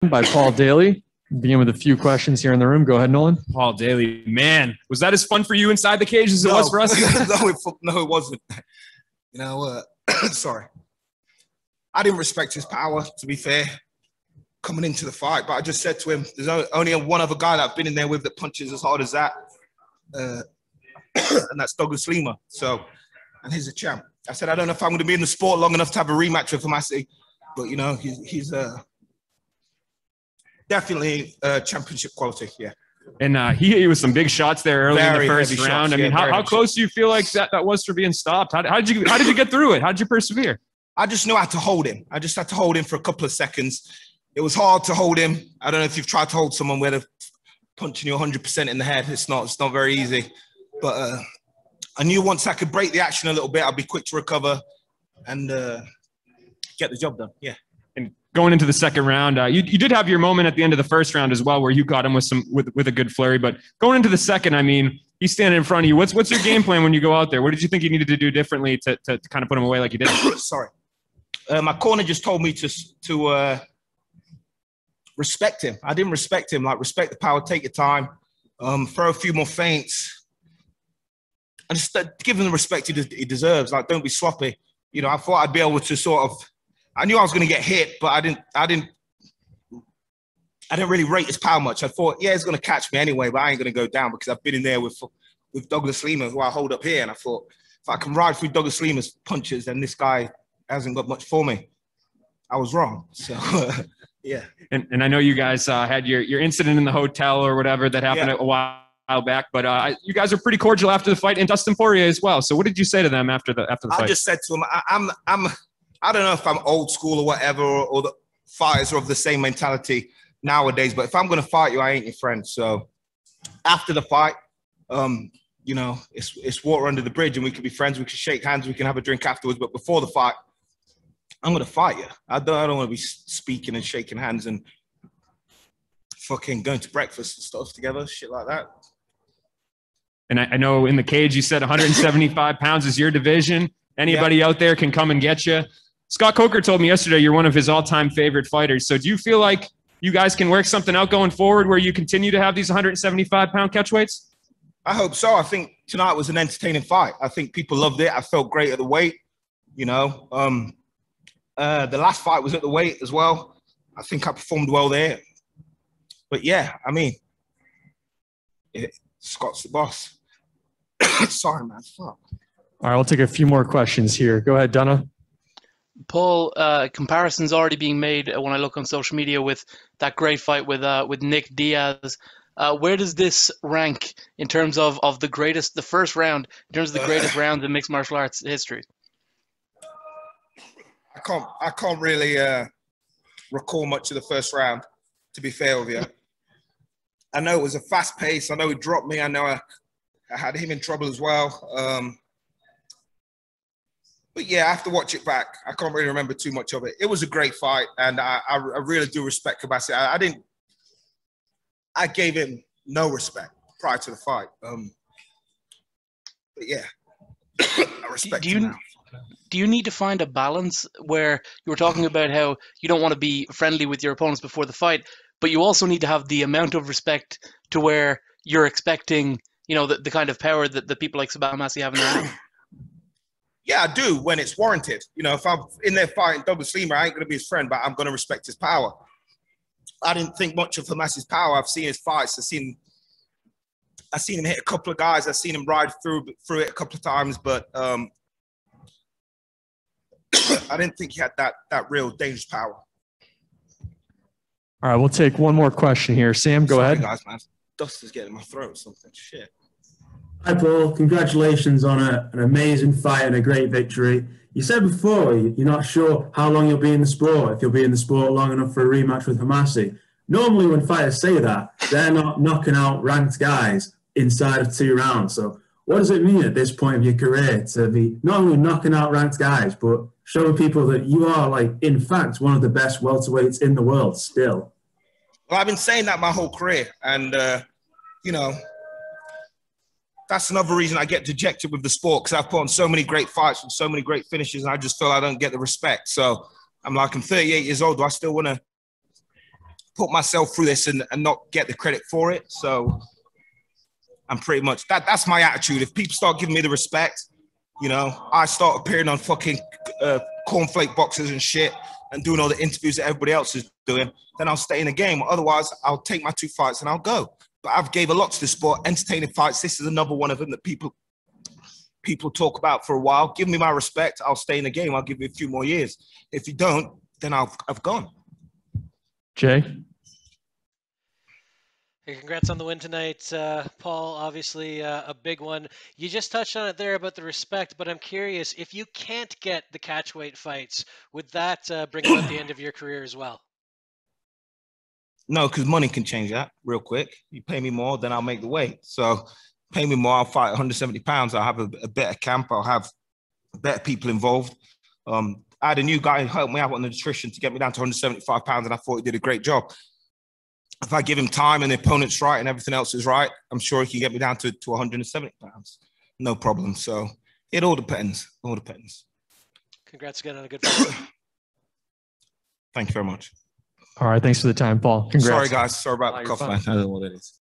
by Paul Daley. Begin with a few questions here in the room. Go ahead, Nolan. Paul Daley, man, was that as fun for you inside the cage as it was for us? No, it wasn't. You know, sorry. I didn't respect his power, to be fair, coming into the fight. But I just said to him, there's only one other guy that I've been in there with that punches as hard as that. And that's Douglas Lima. So, and he's a champ. I said, I don't know if I'm going to be in the sport long enough to have a rematch with Homasi. But, you know, he's definitely championship quality, yeah. And he hit you with some big shots there early in the first round. Shots, I mean, how close do you feel like that was for being stopped? How did you get through it? How did you persevere? I just knew I had to hold him. I just had to hold him for a couple of seconds. It was hard to hold him. I don't know if you've tried to hold someone where they're punching you 100% in the head. It's not very easy. But I knew once I could break the action a little bit, I'd be quick to recover and get the job done. Yeah. And going into the second round, you did have your moment at the end of the first round as well, where you got him with a good flurry. But going into the second, I mean, he's standing in front of you. What's your game plan when you go out there? What did you think you needed to do differently to kind of put him away like you did? Sorry, my corner just told me to respect him. I didn't respect him. Like, respect the power, take your time, throw a few more feints, and just give him the respect he deserves. Like, don't be sloppy. You know, I thought I'd be able to sort of. I knew I was going to get hit, but I didn't really rate his power much. I thought, yeah, he's going to catch me anyway, but I ain't going to go down because I've been in there with Douglas Lima, who I hold up here, and I thought, if I can ride through Douglas Lima's punches, then this guy hasn't got much for me. I was wrong. So, yeah. And I know you guys had your incident in the hotel or whatever that happened a while back, but you guys are pretty cordial after the fight, and Dustin Poirier as well. So what did you say to them after the fight? I just said to him, I don't know if I'm old school or whatever, or the fighters are of the same mentality nowadays, but if I'm going to fight you, I ain't your friend. So after the fight, you know, it's water under the bridge, and we can be friends, we can shake hands, we can have a drink afterwards. But before the fight, I'm going to fight you. I don't want to be speaking and shaking hands and fucking going to breakfast and stuff together, shit like that. And I know in the cage you said 175 pounds is your division. Anybody out there can come and get you. Scott Coker told me yesterday you're one of his all-time favorite fighters. So do you feel like you guys can work something out going forward where you continue to have these 175-pound catchweights? I hope so. I think tonight was an entertaining fight. I think people loved it. I felt great at the weight. You know, the last fight was at the weight as well. I think I performed well there. But yeah, I mean, Scott's the boss. Sorry, man. Fuck. All right, we'll take a few more questions here. Go ahead, Donna. Paul, comparisons already being made when I look on social media with that great fight with Nick Diaz. Where does this rank in terms of the first round, in terms of the greatest round in mixed martial arts history? I can't really recall much of the first round, to be fair with you. I know it was a fast pace. I know he dropped me. I know I had him in trouble as well. But yeah, I have to watch it back. I can't really remember too much of it. It was a great fight, and I really do respect Homasi. I gave him no respect prior to the fight. But yeah, I respect him now. Do you need to find a balance where you were talking about how you don't want to be friendly with your opponents before the fight, but you also need to have the amount of respect to where you're expecting, you know, the kind of power that the people like Homasi have in their hand? Yeah, I do when it's warranted. You know, if I'm in there fighting Douglas Lima, I ain't going to be his friend, but I'm going to respect his power. I didn't think much of Homasi's power. I've seen his fights. I've seen him hit a couple of guys. I've seen him ride through it a couple of times, but I didn't think he had that real dangerous power. All right, we'll take one more question here. Sam, go ahead. Guys, man. Dust is getting in my throat or something. Shit. Hi, Paul. Congratulations on an amazing fight and a great victory. You said before you're not sure how long you'll be in the sport, if you'll be in the sport long enough for a rematch with Homasi. Normally when fighters say that, they're not knocking out ranked guys inside of 2 rounds. So what does it mean at this point of your career to be not only knocking out ranked guys, but showing people that you are, like, in fact, one of the best welterweights in the world still? Well, I've been saying that my whole career. And, you know, that's another reason I get dejected with the sport, because I've put on so many great fights and so many great finishes, and I just feel I don't get the respect. So I'm like, I'm 38 years old. Do I still want to put myself through this and not get the credit for it. So I'm pretty much that's my attitude. If people start giving me the respect, you know, I start appearing on fucking cornflake boxes and shit and doing all the interviews that everybody else is doing, then I'll stay in the game. Otherwise, I'll take my 2 fights and I'll go. But I've gave a lot to the sport, entertaining fights. This is another one of them that people talk about for a while. Give me my respect. I'll stay in the game. I'll give you a few more years. If you don't, then I've gone. Jay? Hey, congrats on the win tonight, Paul. Obviously, a big one. You just touched on it there about the respect, but I'm curious, if you can't get the catchweight fights, would that bring about the end of your career as well? No, because money can change that real quick. You pay me more, then I'll make the weight. So pay me more, I'll fight 170 pounds. I'll have a better camp. I'll have better people involved. I had a new guy help me out on the nutrition to get me down to 175 pounds, and I thought he did a great job. If I give him time and the opponent's right and everything else is right, I'm sure he can get me down to 170 pounds. No problem. So it all depends. All depends. Congrats again on a good fight. Thank you very much. All right. Thanks for the time, Paul. Congrats. Sorry, guys. Sorry about the cough, man. I don't know what it is.